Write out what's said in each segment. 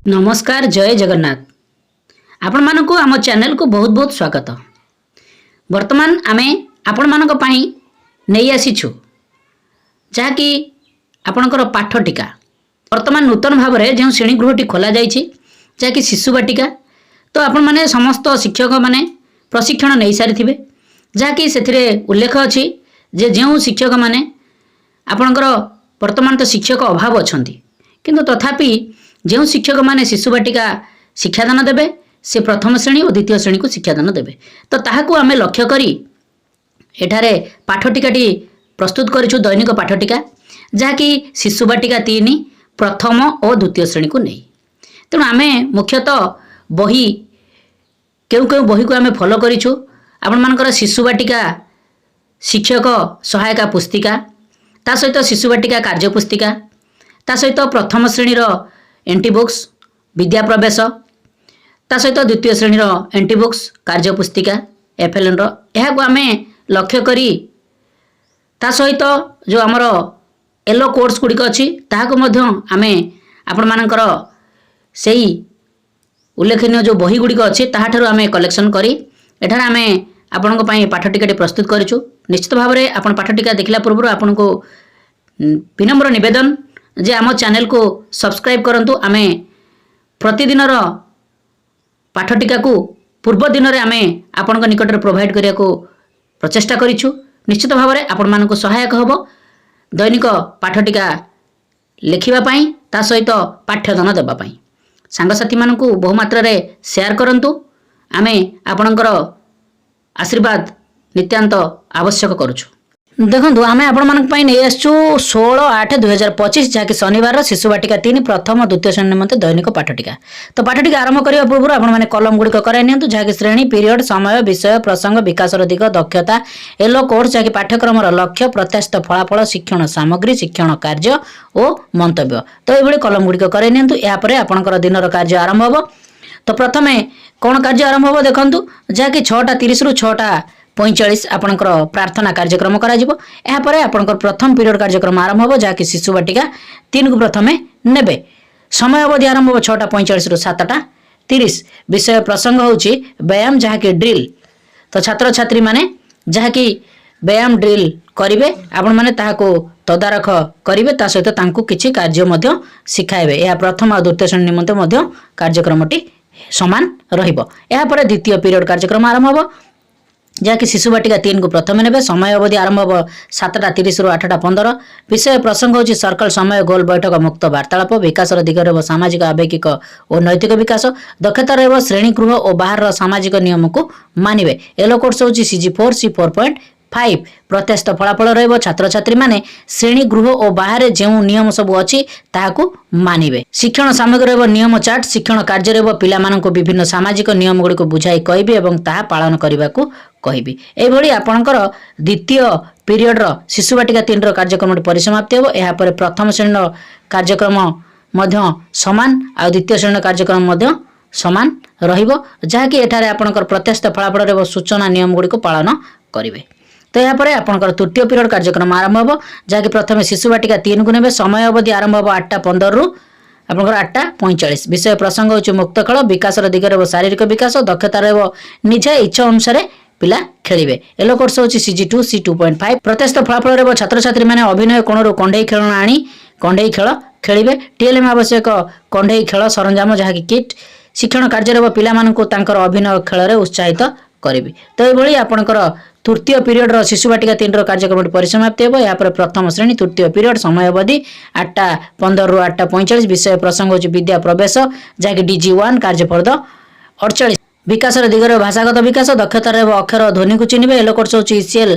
नमस्कार जय जगन्नाथ। आपण मानक आम चैनल को बहुत बहुत स्वागत। वर्तमान आमे आपण मानक पई नहीं आसीछु जहाँकि आपणकर पाठ टीका वर्तमान नूतन भाव में जो श्रेणीगृहटी खोल जाइए जहाँकि शिशु बाटिका। तो आपण माने समस्त शिक्षक माने प्रशिक्षण नहीं सारी जहाँकि से उल्लेख अच्छी जे जो शिक्षक माने आपणकर वर्तमान तो शिक्षक अभाव अच्छा किंतु तथापि जो शिक्षक माने शिशु बाटिका शिक्षादान देवे से प्रथम श्रेणी और द्वितीय श्रेणी को शिक्षादान देवे। तो ताहाकू आमे लक्ष्य करी एठारे पाठटिकाटी प्रस्तुत करिछु दैनिक पाठटिका जहाँकि शिशु बाटिका 3 प्रथम और द्वितीय श्रेणी को नहीं। तेणु आमे मुख्यतः बही केउ केउ बही को आमे फॉलो करिछु। आपण मानकर शिशु बाटिका शिक्षक सहायता पुस्तिका ता सहित शिशु बाटिका कार्य पुस्तिका ता सहित प्रथम श्रेणी एंटी बुक्स विद्या प्रवेश ता सहित द्वितीय श्रेणी एंटी बुक्स कार्य पुस्तिका एफएलएन को आमे लक्ष्य करी ता सहित जो आमर येलो कोर्स गुड़िक अच्छी ताहाको मध्य आमे आपण मानकर सेही उल्लेखनीय जो बही गुड़िक अच्छी ताहाठारु आमे कलेक्शन करी एठार आमे आपनको पई पाठटिकाटी प्रस्तुत करिछु। निश्चित भाव में आपण पाठटिका देखला पूर्व आपनको विनम्र निवेदन जे आम चैनल को सब्सक्राइब करंतु। आमे प्रतिदिन पाठटिका को पूर्व दिन में आमे आपण निकट में प्रोवाइड करिया को प्रचेष्टा करिछु। निश्चित भाव में आपण मानक सहायक हबो दैनिक पाठटिका लिखिबा पई ता सहित पाठ्यदान देबा पई। सांगसाथी मानकू बहुमात्रा रे शेयर करंतु। आमे आपणकर आशीर्वाद नित्यांत आवश्यक करुछु। देखो आम आपण नहीं आसचु 16/8/2025 जहाँकि शनिवार शिशु बाटिका 3 प्रथम और द्वितीय श्रेणी निमंते दैनिक पाठटिका। तो पाठटिका आरंभ करने पूर्व आपने कलम गुड़िक कराई नियंतु जहाँकि श्रेणी पीरियड समय विषय प्रसंग विकास दिग दक्षता येलो कोर्स जहाँकि पाठ्यक्रम लक्ष्य प्रत्याशित फलाफल शिक्षण सामग्री शिक्षण कार्य और मंतव्य। तो ये कलम गुड़िक कराई नियंतु। यापर आपंकर दिन कार्य आरंभ हम। तो प्रथमे कौन कार्य आरंभ हम देखु जहाँकि 6:30 रु 6:45 आपणकर प्रार्थना कार्यक्रम कराजिबो। एहा परे आपणकर प्रथम पीरियड कार्यक्रम आरंभ हो जहाँकि शिशु बाटिका 3 को प्रथमे नेबे। समय अवधि आरंभ हो 6:45 रु 7:30। विषय प्रसंग होची व्यायाम जहाँकि ड्रिल। तो छात्र छात्री माने जहाँकि व्यायाम ड्रिल करिवे आपण माने ताहाको तदारख करिवे ता सहित तांकु किछि कार्य मध्य सिखाइबे। एहा प्रथम और द्वितीय श्रेणी निमंते मध्य कार्यक्रमटी समान रहिबो। एहा परे द्वितीय पीरियड कार्यक्रम आरंभ हो जहाँकि शिशु बाटिका 3 को प्रथम ने समय अवधि आरंभ हो 7:30 रु 8:15। विषय प्रसंग होची सर्कल समय गोल बैठक मुक्त वार्तालाप विकास दिगरे सामाजिक आवेगिक और नैतिक विकास दक्षता रह श्रेणी गृह और बाहर सामाजिक नियम को मानिबे। येलो कोर्स होची CG4 C4.5 प्रत्याशित फलाफल रह छात्र छात्री माने श्रेणी गृह और बाहर जो नियम सब अच्छी ताहाकू मानिबे। शिक्षण सामग्री रह नियम चार्ट शिक्षण कार्य रह पिला माननको विभिन्न सामाजिक नियम गुड़ी को बुझाई कहबी एवं ताहा पालन करने को कहबी। एभली आपणकर द्वितीय पीरियड शिशु बाटिका 3 कार्यक्रम परिसमाप्ति हो। एहा परे प्रथम श्रेणी कार्यक्रम मध्य समान आ द्वितीय श्रेणी कार्यक्रम मध्य समान रहिबो जहाँकि एठारे आपणकर प्रत्याशित फलाफल रह सूचना नियम गुड़ी को पालन करिवे। तो यहाँ पर आपंकर तृतीय पीरियड कार्यक्रम आरंभ हो जहाँकि प्रथम शिशु बाटिका 3 को नेबे। समय अवधि आरंभ हो 8:15 रु आपंकर 8:45। विषय प्रसंग होची मुक्त खेल विकास दिगरे शारीरिक विकास दक्षता रह निज इच्छा अनुसार पिला खेलिबे। येलो कोर्स होची CG2 C2.5 प्रत्याशित फलाफल रह छात्र छात्री माने अभिनय कोणरू कंढई खेलना आनी कंढई खेल खेलिबे। TLM आवश्यक कंढई खेल सरंजाम जहाँकि किट शिक्षण कार्य रह पिला माननको तांकर अभिनय खेल रे उत्साहित करिबे। तो एभली आपणकर तृतीय पीरियड शिशु बाटिका 3 कार्यक्रम परिसमाप्ति हो। यहाँ पर प्रथम श्रेणी तृतीय पीरियड समय अवधि 8:15 रु 8:45। विषय प्रसंग होची विद्या प्रवेश जहाँकि DG1 कार्यफर्द 48 विकास दिगरे भाषागत विकास दक्षता रह अक्षर ध्वनि को चिन्हबे। येलो कोर्स होची ECL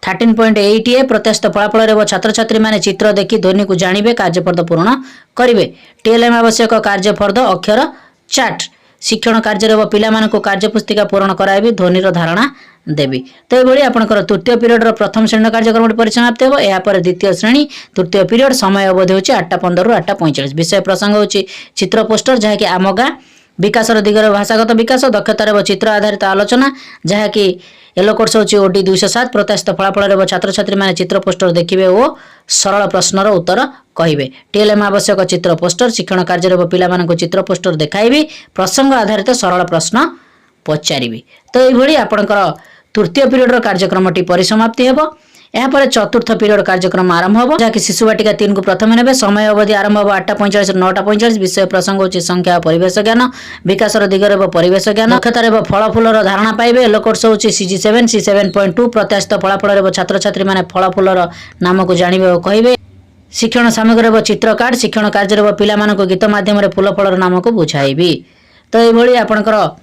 13.8A प्रत्याशित फलाफल रह छात्र छात्री माने चित्र देखि ध्वनि को जानिबे कार्यफर्द पूर्ण करिवे। TLM आवश्यक कार्यफर्द अक्षर चार्ट शिक्षण कार्य रह पिला माननको कार्य पुस्तिका पूर्ण कराइबे ध्वनिर धारणा देवी। तो ये आपंकर तृतीय पीरियड प्रथम श्रेणी कार्यक्रम परिसमाप्ति हो। यहाँ पर द्वितीय श्रेणी तृतीय पीरियड समय अवधि होची 8:15 रु 8:45। विषय प्रसंग होची चित्र पोस्टर जहाँकि आम गाँ विकासर दिगरे भाषागत विकास दक्षतार चित्र आधारित आलोचना जहाँकि येलो कोर्स होची ओडी 207 प्रत्याशित फलाफल छात्र छात्री माने चित्र पोस्टर देखिबे ओ सरल प्रश्नर उत्तर कहिबे। टीएलएम आवश्यक चित्र पोस्टर शिक्षण कार्य पिला मानक चित्र पोस्टर देखाइबे प्रसंग आधारित सरल प्रश्न पचारिबे। तो एभली आपणकर तृतीय पीरियड कार्यक्रमटी परिसमाप्ति हेबो। यापर चतुर्थ पीरियड कार्यक्रम आरंभ हो जहाँकि शिशु बाटिका 3 को प्रथम ने समय अवधि आरंभ हो 8:45 रु 9:45 विषय प्रसंग होची संख्या परिवेश ज्ञान विकासर दिगरे परिवेश ज्ञान दक्षतार फल फूलर धारणा पाइबे। येलो कोर्स होची CG7 C7.2 प्रत्याशित फलाफल छात्र छात्री माने फल फूलर नाम को जानिबे और कहिबे। शिक्षण सामग्री चित्र कार्ड शिक्षण कार्य पिला मानक गीत माध्यम फूल फलर नाम को बुझाइबी। तो ये आपणकर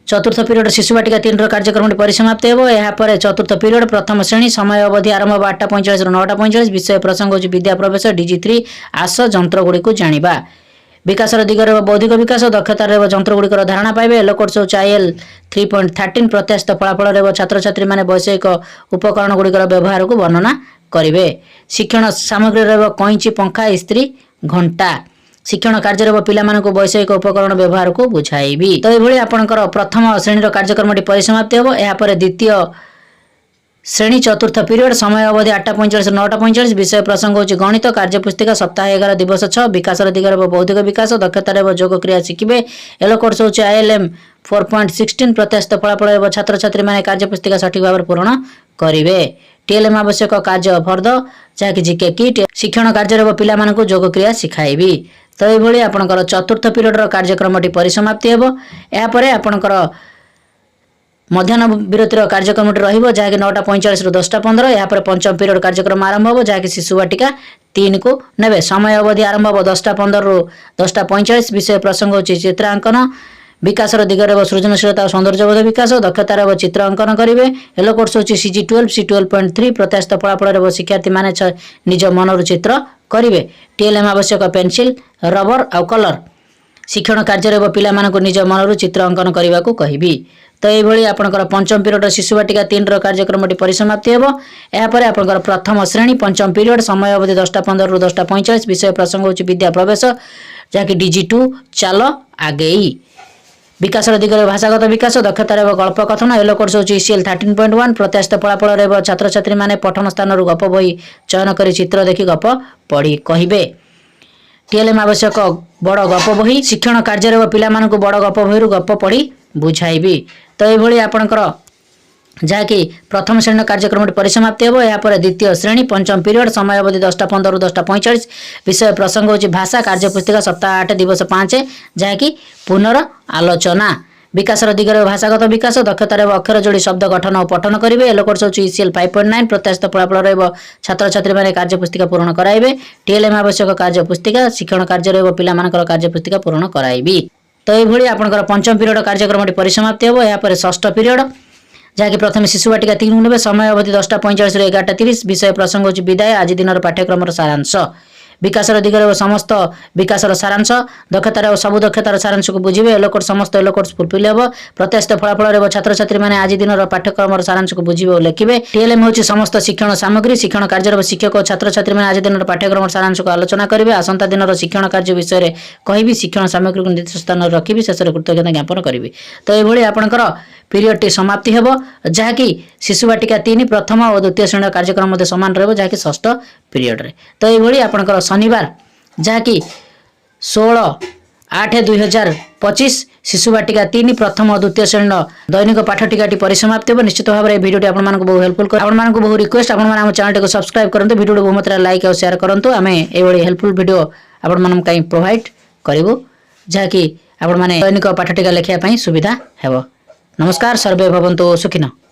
चतुर्थ पीरियड शिशु बाटिका 3 कार्यक्रम परिसमाप्ति हेबो। यापर चतुर्थ पीरियड प्रथम श्रेणी समय अवधि आरंभ 8:45 रु 9:45 विषय प्रसंग होची विद्या प्रवेश DG3 आस जंत्र गुडी को जानिबा। विकासर दिगरे बौद्धिक विकास दक्षतार जंत्र गुडी धारणा पाइबे। येलो कोर्स होची IL 3.13 प्रत्याशित फलाफल छात्र छात्री माने वैषयिक उपकरण गुडी व्यवहार को वर्णना करिवे। शिक्षण सामग्री कैंची पंखा इस्त्री घंटा शिक्षण कार्य पिला मानक वैषयिक उपकरण व्यवहार को बुझाइबी। तो ये आपणकर प्रथम श्रेणी कार्यक्रम परिसमाप्ति हेबो। यापर द्वितीय श्रेणी चतुर्थ पीरियड समय अवधि 8:45 रु 9:45 विषय प्रसंग होची गणित कार्य पुस्तिका सप्ताह 11 दिवस 6 विकासर दिगरे बौद्धिक विकास दक्षतार योग क्रिया शिखिबे। येलो कोर्स होची ILM 4.16 प्रत्याशित फलाफल छात्र छात्री माने कार्य पुस्तिका सठिक भाव पूर्ण करिवे। टीएलएम आवश्यक कार्य फर्द जहाँकि जीके किट शिक्षण कार्य पिला मानक योग क्रिया शिखाइबी। तो ये आपणकर चतुर्थ पीरियड कार्यक्रम परिसमाप्ति हेबो। यापर आपणकर मध्याह्न विरतिर कार्यक्रम रहिबो जहाँकि 9:45 रु 10:15। यापर पंचम पीरियड कार्यक्रम आरंभ हो जहाँकि शिशु बाटिका 3 को नेबे समय अवधि आरंभ हो 10:15 रु 10:45 विषय प्रसंग होची चित्रांकन विकासर दिगरे सृजनशीलता और सौंदर्यबोध विकास दक्षतार चित्र अंकन करेंगे। येलो कोर्स होची CG12 C12.3 प्रत्याशित फलाफल शिक्षार्थी माने निज मनर चित्र करेंगे। टीएलएम आवश्यक पेंसिल रबर और कलर शिक्षण कार्य पिला मानक निज मनर चित्र अंकन करने को कहबी। तो ये आपणकर पंचम पीरियड शिशु बाटिका 3 कार्यक्रम परिसमाप्ति हेबो। यापर आपणकर प्रथम श्रेणी पंचम पीरियड समय अवधि 10:15 रु 10:45 विषय प्रसंग होची विद्या प्रवेश जहाँकि DG2 चाल आगेई। विकासर दिगरे भाषागत विकास दक्षतार गल्प कथन येलो कोर्स होची CL 13.1 प्रत्याशित फलाफल छात्र छात्री माने पठन स्थान गप बही चयन करी चित्र देखि गप पढ़ी कहिबे। टीएलएम आवश्यक बड़ गप बही शिक्षण कार्य पिला मानक बड़ गप बही गप पढ़ी बुझाइबी। तो ये आपणकर जहाँकि प्रथम श्रेणी कार्यक्रम परिसमाप्ति हेबो। यापर द्वितीय श्रेणी पंचम पीरियड समय अवधि 10:15 रु 10:45 विषय प्रसंग होची भाषा कार्य पुस्तिका सप्ताह 8 दिवस 5 जहाँकि पुनर आलोचना विकासर दिगरे भाषागत विकास दक्षतार अक्षर जोड़ी शब्द गठन और पठन करेंगे। येलो कोर्स होची CL 5.9 प्रत्याशित फलाफल छात्र छात्री माने कार्य पुस्तिका पूर्ण कराइबे। टीएलएम आवश्यक कार्य पुस्तिका शिक्षण कार्य पिला मानकर कार्य पुस्तिका पूर्ण कराइबी। तो ये आपणकर पंचम पीरियड कार्यक्रम परिसमाप्ति हेबो। यापर षष्ठ पीरियड जहाँकि प्रथम शिशु बाटिका 3 ने समय अवधि 10:45 रु 11:30 विषय प्रसंग होची विदाय आज दिन पाठ्यक्रम सारांश विकासर दिगरे समस्त विकासर सारांश दक्षतार और सब दक्षतार सारांश को बुझे। येलो कोर्स समस्त येलो कोर्स फुलफिल हेबो। प्रत्याशित फलाफल छात्र छात्री माने आज दिन पाठ्यक्रम सारांश को बुझे और लिखे। टीएलएम होची समस्त शिक्षण सामग्री शिक्षण कार्य शिक्षक और छात्र छात्री माने आज दिन पाठ्यक्रम सारांश को आलोचना करेंगे। आसंता दिन शिक्षण कार्य विषय कहबी शिक्षण सामग्री को निर्दिष्ट स्थान रखी शेष कृतज्ञता ज्ञापन करी। तो ये आपणकर पीरियड टी समाप्ति हेबो जहाँकि शिशु बाटिका 3 प्रथम और द्वितीय श्रेणी कार्यक्रम समान रहिबो जहाँकि षष्ठ पीरियड रे। तो ये आपणकर शनिवार जहाँकि 16/8/2025 शिशु बाटिका 3 प्रथम और द्वितीय श्रेणी दैनिक पाठ टीकाटी परिसमाप्ति हो। निश्चित भाव में वीडियो आपको बहुत हेल्पफुल कर आपको बहुत रिक्वेस्ट आप चैनल को सब्सक्राइब करते वीडियो बहुत मात्रा लाइक और शेयर करूँ। आम ये हेल्पफुल वीडियो आपण प्रोवाइड करूँ जहाँकि आपण मैंने दैनिक पाठ टीका लिखापी सुविधा हेबो। नमस्कार सर्वे भवन्तु सुखिनः।